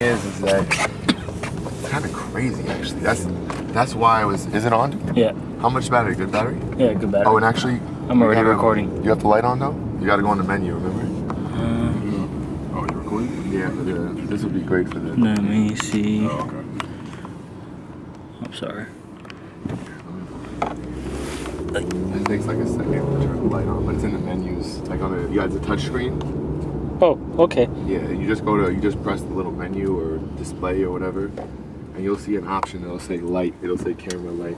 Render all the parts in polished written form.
Is that it's kind of crazy actually. That's why I was. Is it on? Yeah. How much battery? Good battery? Yeah, good battery. Oh, and actually, I'm already recording. You have the light on though? You got to go on the menu. Remember? Oh, you're recording? Yeah. This would be great for the. Let me see. Oh, okay. I'm sorry. It takes like a second to turn the light on, but it's in the menus. Like on the, you got the touch screen. Oh, okay. Yeah, you just press the little menu or display or whatever, and you'll see an option that'll say light. It'll say camera light.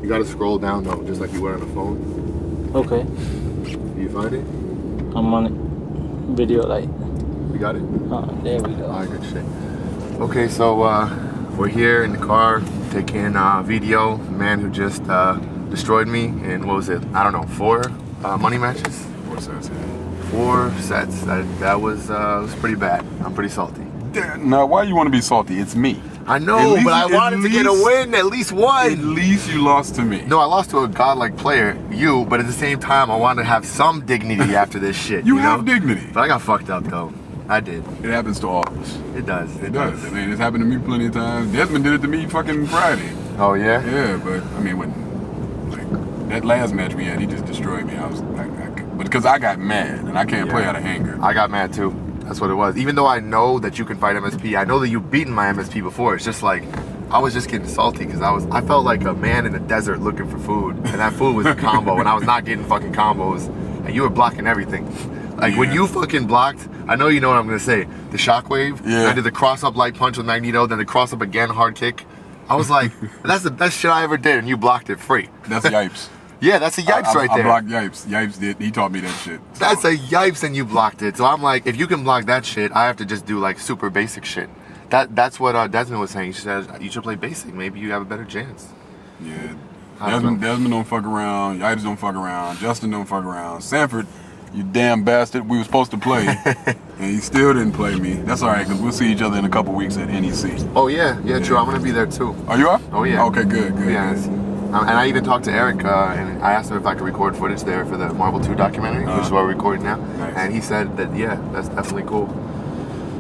You gotta scroll down though, just like you would on a phone. Okay. Do you find it? I'm on it. Video light. You got it? Oh, there we go. Alright, good shit. Okay, so we're here in the car taking VDO, the man who just destroyed me in, what was it? I don't know, 4 money matches? 4 sets, yeah. 4 sets. That was pretty bad. I'm pretty salty. Now, why you want to be salty? It's me. I know, but I wanted to get a win, at least one. At least you lost to me. No, I lost to a godlike player, you, but at the same time, I wanted to have some dignity after this shit. You have dignity. But I got fucked up, though. I did. It happens to all of us. It does. It does. I mean, it's happened to me plenty of times. Desmond did it to me fucking Friday. Oh, yeah? Yeah, but, I mean, like, that last match we had, he just destroyed me. I was like, because I got mad, and I can't play out of anger. I got mad, too. That's what it was. Even though I know that you can fight MSP, I know that you've beaten my MSP before. It's just like, I was just getting salty because I felt like a man in the desert looking for food, and that food was a combo, and I was not getting fucking combos, and you were blocking everything. Like when you fucking blocked, I know you know what I'm gonna say. The shockwave. Yeah. I did the cross up light punch with Magneto, then the cross up again hard kick. I was like, that's the best shit I ever did, and you blocked it free. That's yipes. Yeah, that's a yipes right there. I blocked yipes. Yipes did. He taught me that shit. So. That's a yipes, and you blocked it. So I'm like, if you can block that shit, I have to just do like super basic shit. That's what Desmond was saying. She said you should play basic. Maybe you have a better chance. Yeah. Desmond don't fuck around. Yipes don't fuck around. Justin don't fuck around. Sanford, you damn bastard. We were supposed to play, and he still didn't play me. That's all right, because we'll see each other in a couple weeks at NEC. Oh yeah, true. I'm gonna be there too. Oh, you are? Oh yeah. Okay, good. Yeah. Good. And I even talked to Eric, and I asked him if I could record footage there for the Marvel 2 documentary, which is what we're recording now. Nice. And he said that, yeah, that's definitely cool.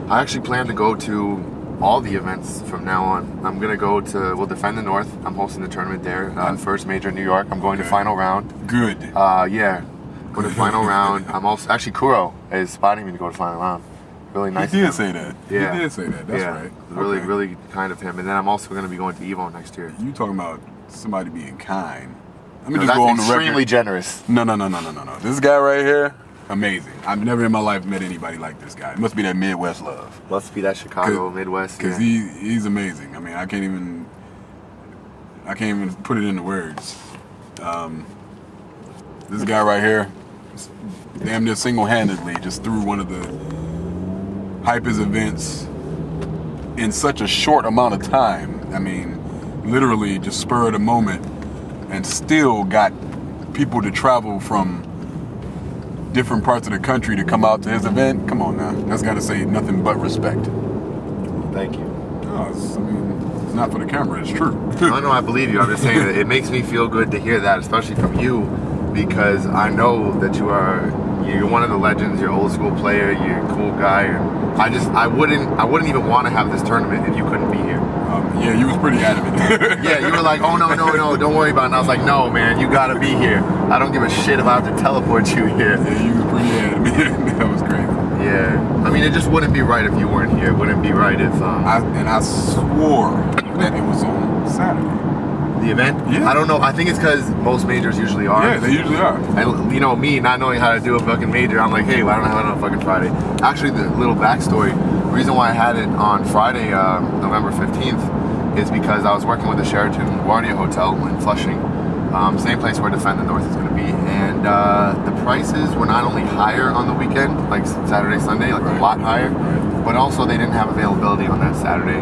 I actually plan to go to all the events from now on. I'm going to go to, we'll defend the North. I'm hosting the tournament there. First major in New York. I'm going to final round. Good. Yeah. Go to final round. I'm also, actually Kuro is spotting me to go to final round. Really nice. He did say that. Yeah. He did say that. That's right. Really, okay. really kind of him. And then I'm also going to be going to EVO next year. You talking about somebody being kind. Let me No, just go on the record. extremely generous. No. This guy right here, amazing. I've never in my life met anybody like this guy. It must be that Midwest love. Must be that Chicago, Midwest. Because he's amazing. I mean, I can't even put it into words. This guy right here, damn near single-handedly, just threw one of the hypest events in such a short amount of time. I mean, literally just spur of the moment, and still got people to travel from different parts of the country to come out to his event. Come on now, that's got to say nothing but respect. Thank you. No, it's not for the camera, it's true. No, I believe you. I'm just saying that it makes me feel good to hear that, especially from you, because I know that you're one of the legends. You're an old school player. You're a cool guy, and I wouldn't even want to have this tournament if you couldn't be here. Yeah, you was pretty adamant. Yeah, you were like, oh no, don't worry about it. And I was like, no, man, you gotta be here. I don't give a shit if I have to teleport you here. Yeah, you was pretty adamant. That was crazy. Yeah, I mean, it just wouldn't be right if you weren't here. It wouldn't be right if I swore that it was on Saturday. The event? Yeah. I don't know. I think it's because most majors usually are. Yeah, they usually are. And you know, me not knowing how to do a fucking major, I'm like, hey, why don't I have it on fucking Friday? Actually, the little backstory, the reason why I had it on Friday, November 15th, is because I was working with the Sheraton Guardia Hotel in Flushing, same place where Defend the North is going to be, and the prices were not only higher on the weekend, like Saturday, Sunday, like a lot higher, but also they didn't have availability on that Saturday,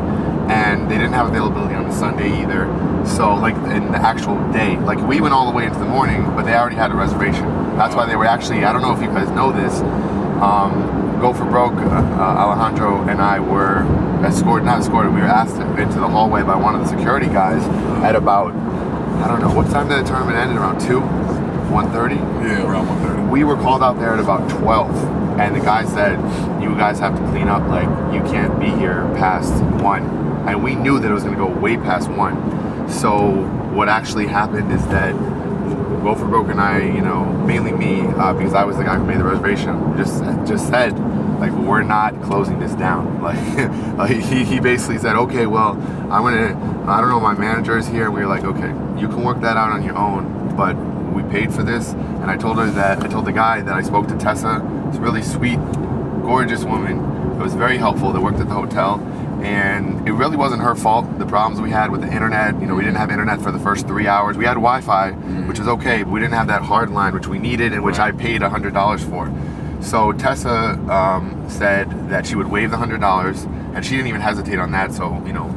and they didn't have availability on the Sunday either. So like in the actual day, like we went all the way into the morning, but they already had a reservation. That's why they were actually, I don't know if you guys know this, Go for Broke, Alejandro and I were not escorted, we were asked into the hallway by one of the security guys at about, I don't know, what time did the tournament end? Around 2? 1:30? Yeah, around 1:30. We were called out there at about 12. and the guy said, "You guys have to clean up. Like, you can't be here past 1." And we knew that it was going to go way past 1. So what actually happened is that Wilford Broke and I, you know, mainly me, because I was the guy who made the reservation, just said, like, we're not closing this down. Like, he basically said, okay, well, I don't know, my manager is here. And we were like, okay, you can work that out on your own, but we paid for this. And I told the guy that I spoke to Tessa. It's a really sweet, gorgeous woman. It was very helpful that worked at the hotel. And it really wasn't her fault, the problems we had with the internet. You know, we didn't have internet for the first 3 hours. We had Wi-Fi, which was okay, but we didn't have that hard line, which we needed and which I paid $100 for. So Tessa said that she would waive the $100, and she didn't even hesitate on that, so, you know,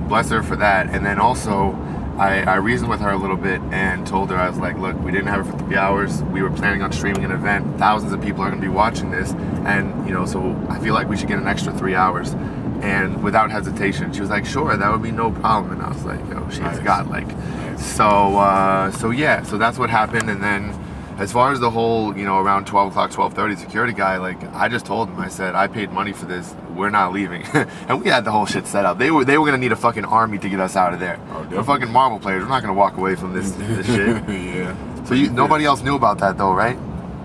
bless her for that. And then also, I reasoned with her a little bit and told her, I was like, look, we didn't have it for 3 hours. We were planning on streaming an event. Thousands of people are going to be watching this, and, you know, so I feel like we should get an extra 3 hours. And without hesitation, she was like, sure, that would be no problem. And I was like, yo, she's got, like, so yeah, so that's what happened. And then as far as the whole, you know, around 12 o'clock, 12:30 security guy, like, I just told him, I said, I paid money for this, we're not leaving. And we had the whole shit set up. They were gonna need a fucking army to get us out of there. We're fucking Marvel players, we're not gonna walk away from this shit. Yeah. So nobody else knew about that though, right?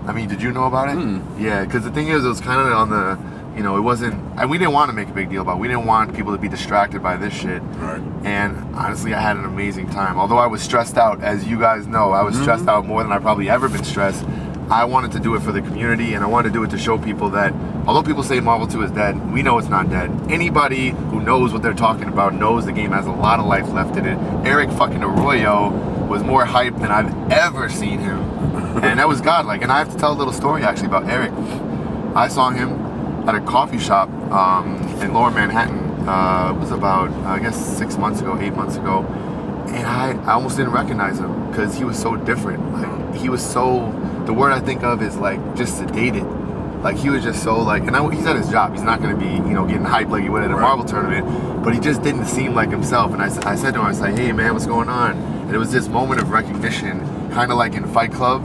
I mean, did you know about it? Yeah, because the thing is, it was kind of on the, you know, it wasn't, and we didn't want to make a big deal about it. We didn't want people to be distracted by this shit. Right. And honestly, I had an amazing time. Although I was stressed out, as you guys know, I was stressed out more than I've probably ever been stressed. I wanted to do it for the community, and I wanted to do it to show people that, although people say Marvel 2 is dead, we know it's not dead. Anybody who knows what they're talking about knows the game has a lot of life left in it. Eric fucking Arroyo was more hyped than I've ever seen him. And that was godlike. And I have to tell a little story actually about Eric. I saw him at a coffee shop in Lower Manhattan. It was about, I guess, 8 months ago. And I almost didn't recognize him because he was so different. Like, he was so, the word I think of is like just sedated. Like, he was just so like, and he's at his job. He's not going to be, you know, getting hyped like he would at a Marvel tournament. But he just didn't seem like himself. And I said to him, I was like, hey man, what's going on? And it was this moment of recognition, kind of like in Fight Club,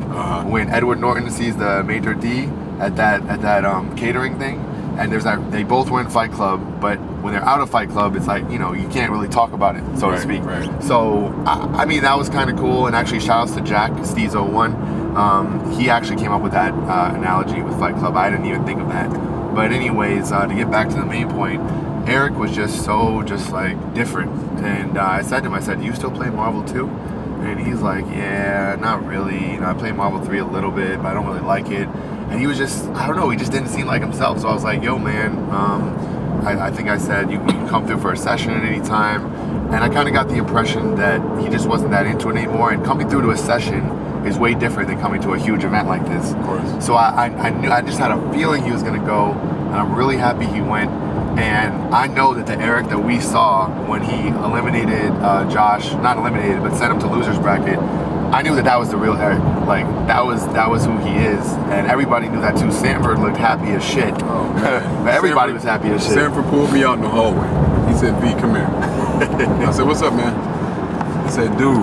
when Edward Norton sees the Major D at that catering thing. And there's that, they both were in Fight Club, but when they're out of Fight Club, it's like, you know, you can't really talk about it, so to speak. Right. So, I mean, that was kind of cool. And actually, shout outs to Jack, Steez01. He actually came up with that analogy with Fight Club. I didn't even think of that. But anyways, to get back to the main point, Eric was just so, like, different. And I said to him, I said, do you still play Marvel 2? And he's like, yeah, not really. You know, I play Marvel 3 a little bit, but I don't really like it. And he was just, I don't know, he just didn't seem like himself. So I was like, yo, man, I think I said, you can come through for a session at any time. And I kind of got the impression that he just wasn't that into it anymore. And coming through to a session is way different than coming to a huge event like this. Of course. So I knew, I just had a feeling he was going to go. And I'm really happy he went. And I know that the Eric that we saw when he eliminated Josh, not eliminated, but sent him to loser's bracket, I knew that was the real Eric. Like, that was who he is. And everybody knew that too. Sanford looked happy as shit. Oh, man. Everybody was happy as shit. Sanford pulled me out in the hallway. He said, V, come here. I said, what's up, man? He said, dude,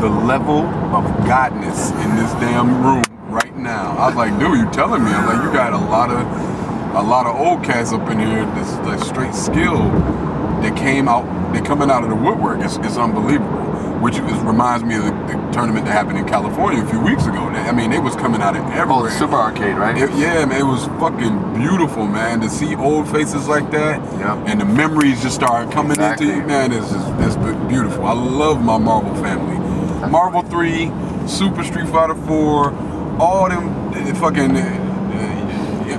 the level of godness in this damn room right now. I was like, dude, you telling me? I'm like, you got a lot of old cats up in here, this like straight skill that they're coming out of the woodwork. It's unbelievable. Which reminds me of the tournament that happened in California a few weeks ago. I mean, they was coming out of everywhere. Oh, the Super Arcade, right? Yeah, man, it was fucking beautiful, man. To see old faces like that, and the memories just start coming into you, man, it's beautiful. I love my Marvel family. Marvel 3, Super Street Fighter 4, all them fucking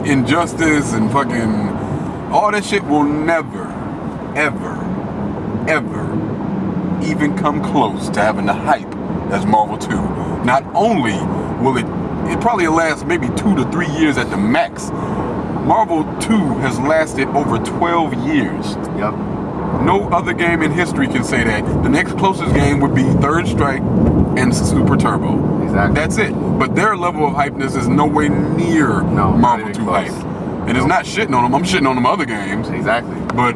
Injustice and fucking all that shit will never, ever, ever even come close to having the hype as Marvel 2. Not only will it probably last maybe 2 to 3 years at the max. Marvel 2 has lasted over 12 years. Yep. No other game in history can say that. The next closest game would be Third Strike and Super Turbo. Exactly. That's it. But their level of hypeness is nowhere near Marvel 2 hype. And it's not shitting on them. I'm shitting on them other games. Exactly. But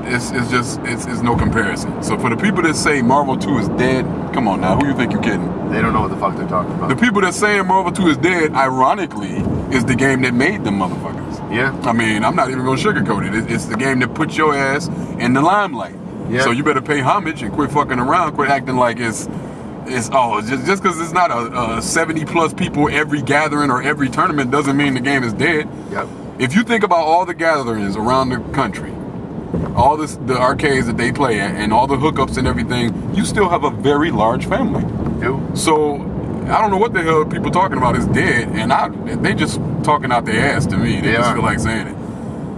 it's no comparison. So for the people that say Marvel 2 is dead, come on now, who you think you're kidding? They don't know what the fuck they're talking about. The people that saying Marvel 2 is dead, ironically, is the game that made them motherfuckers. Yeah. I mean, I'm not even gonna sugarcoat it. It's the game that puts your ass in the limelight. Yeah. So you better pay homage and quit fucking around, quit acting like it's just because it's not a 70 plus people every gathering or every tournament doesn't mean the game is dead. Yep. If you think about all the gatherings around the country, all the arcades that they play at, and all the hookups and everything, you still have a very large family. Do. So I don't know what the hell people talking about is dead, and they just talking out their ass to me. They just feel like saying it.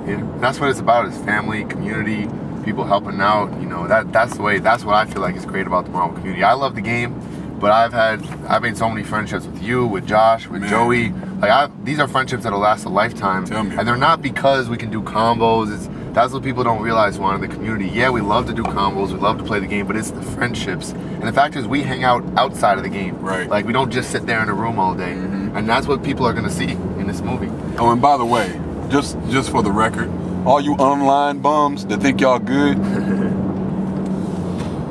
Yeah, that's what it's about. Is family, community, people helping out. You know, that's the way. That's what I feel like is great about the Marvel community. I love the game, but I've made so many friendships with you, with Josh, with Joey. Like these are friendships that'll last a lifetime. Tell me. And they're not because we can do combos. That's what people don't realize in the community. Yeah, we love to do combos, we love to play the game, but it's the friendships. And the fact is, we hang out outside of the game. Right. Like, we don't just sit there in a room all day. Mm-hmm. And that's what people are going to see in this movie. Oh, and by the way, just for the record, all you online bums that think y'all good,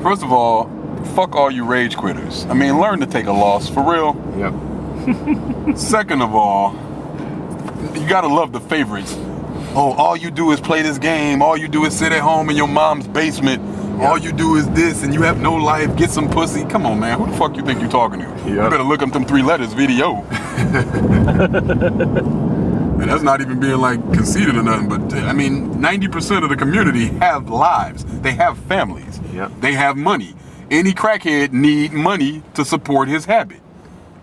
first of all, fuck all you rage quitters. I mean, learn to take a loss, for real. Yep. Second of all, you gotta love the favorites. Oh, all you do is play this game. All you do is sit at home in your mom's basement. Yep. All you do is this, and you have no life. Get some pussy. Come on, man. Who the fuck you think you're talking to? Yep. You better look up them 3 letters, VDO. And that's not even being like conceited or nothing, but I mean, 90% of the community have lives. They have families. Yep. They have money. Any crackhead need money to support his habit.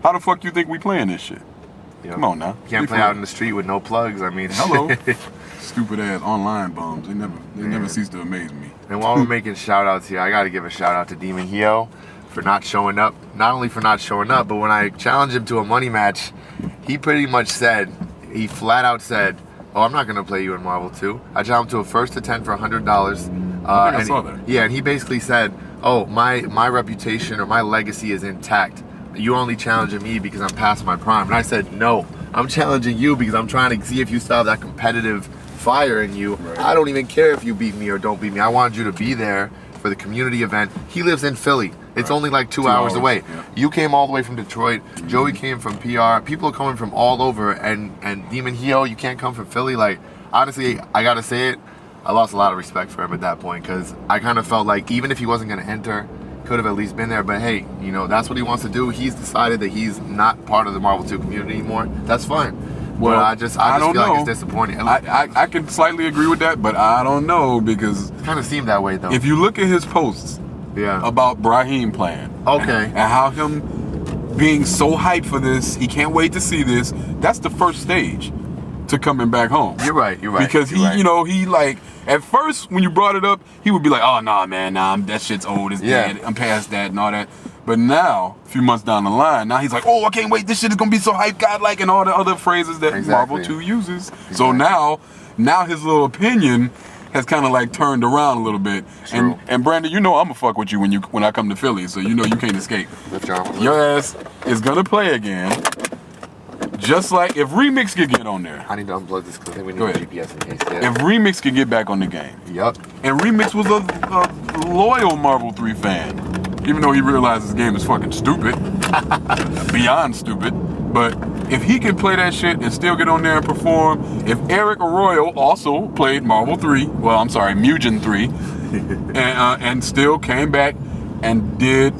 How the fuck you think we playing this shit? Yep. Come on now. You can't play out in the street with no plugs. I mean, hello. Stupid ass online bums. They never cease to amaze me. And while we're making shout outs here, I got to give a shout out to Demon Hio for not showing up. Not only for not showing up, but when I challenged him to a money match, he pretty much said, he flat out said, "Oh, I'm not going to play you in Marvel 2. I challenged him to a 1st to 10 for $100. I think I saw that. Yeah, and he basically said, "Oh, my reputation or my legacy is intact. You only challenging me because I'm past my prime." And I said, "No, I'm challenging you because I'm trying to see if you still have that competitive fire in you. Right. I don't even care if you beat me or don't beat me. I wanted you to be there for the community event." He lives in Philly. It's only like 2 hours away. Yeah. You came all the way from Detroit. Mm-hmm. Joey came from PR. People are coming from all over. And Demon Hio, you can't come from Philly. Like, honestly, I got to say it, I lost a lot of respect for him at that point because I kind of felt like even if he wasn't going to enter, could have at least been there. But hey, you know, that's what he wants to do. He's decided that he's not part of the Marvel 2 community anymore. That's fine. Well, but I just feel like it's disappointing. I can slightly agree with that, but I don't know because it kind of seemed that way though. If you look at his posts about Brahim playing, and how him being so hyped for this, he can't wait to see this. That's the first stage to coming back home. You're right. Because you know, he like at first when you brought it up, he would be like, "Oh nah, man, that shit's old. It's dead. I'm past that and all that." But now, a few months down the line, now he's like, "Oh, I can't wait. This shit is gonna be so hype, godlike," and all the other phrases that Marvel 2 uses. Exactly. So now his little opinion has kind of like turned around a little bit. True. And Brandon, you know I'm gonna fuck with you when I come to Philly, so you know you can't escape. Your ass is gonna play again. Just like if Remix could get on there. I need to unplug this because I think we need a GPS in case. Yeah. If Remix could get back on the game. Yep. And Remix was a loyal Marvel 3 fan. Even though he realized this game is fucking stupid. Beyond stupid. But if he could play that shit and still get on there and perform, if Eric Arroyo also played Marvel 3, well, I'm sorry, Mugen 3, and still came back and did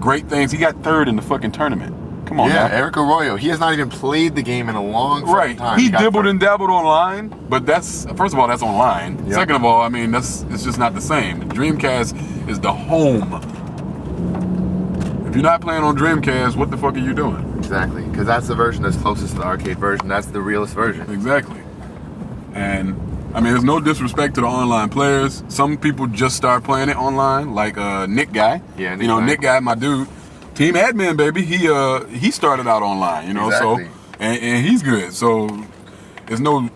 great things. He got 3rd in the fucking tournament. Come on, yeah, now. Eric Arroyo. He has not even played the game in a long time. He dibbled and dabbled online, but that's, first of all, that's online. Yep. Second of all, I mean, it's just not the same. Dreamcast is the home. If you're not playing on Dreamcast, what the fuck are you doing? Exactly, because that's the version that's closest to the arcade version. That's the realest version. Exactly. And I mean, there's no disrespect to the online players. Some people just start playing it online, like Nick Guy. Yeah, Nick Guy, my dude. Team admin, baby. He started out online, you know. Exactly. So and he's good. So it's not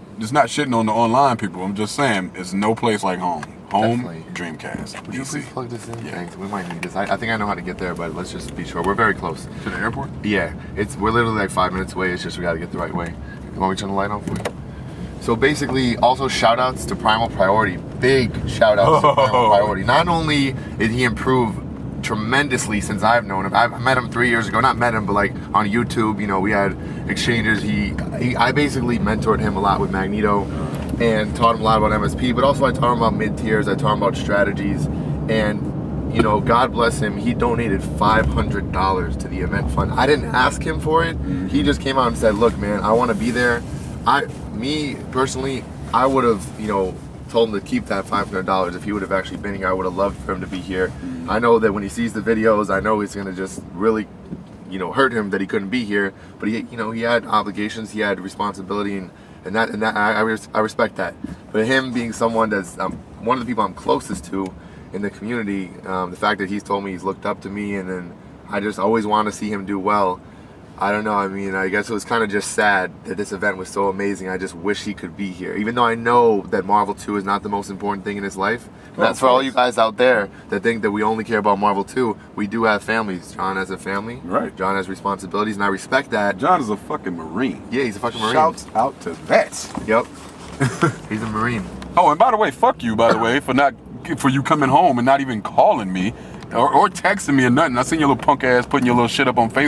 shitting on the online people. I'm just saying it's no place like home. Home. Definitely. Dreamcast. Would you please plug this in? Yeah. Thanks. We might need this. I think I know how to get there, but let's just be sure. We're very close. To the airport? Yeah. We're literally like 5 minutes away. It's just we got to get the right way. You want me to turn the light on for you? So basically, also shout outs to Primal Priority. Big shout outs to Primal Priority. Not only did he improve tremendously since I've known him. I met him 3 years ago. Not met him, but like on YouTube, you know, we had exchanges. I basically mentored him a lot with Magneto and taught him a lot about MSP, but also I taught him about mid-tiers. I taught him about strategies, and you know, God bless him, he donated $500 to the event fund. I didn't ask him for it. He just came out and said, look, man, I want to be there. Me personally, I would have, you know, told him to keep that $500 if he would have actually been here. I would have loved for him to be here. I know that when he sees the videos, I know it's gonna just really, you know, hurt him that he couldn't be here. But he, you know, he had obligations, he had responsibility, and that I respect that. But him being someone that's one of the people I'm closest to in the community, the fact that he's told me he's looked up to me, and then I just always want to see him do well. I don't know, I mean, I guess it was kind of just sad that this event was so amazing. I just wish he could be here. Even though I know that Marvel 2 is not the most important thing in his life. That's for all you guys out there that think that we only care about Marvel 2. We do have families. John has a family. Right. John has responsibilities, and I respect that. John is a fucking Marine. Yeah, he's a fucking Marine. Shouts out to that. Yep. He's a Marine. Oh, and by the way, fuck you, by the way, for you coming home and not even calling me or texting me or nothing. I seen your little punk ass putting your little shit up on Facebook.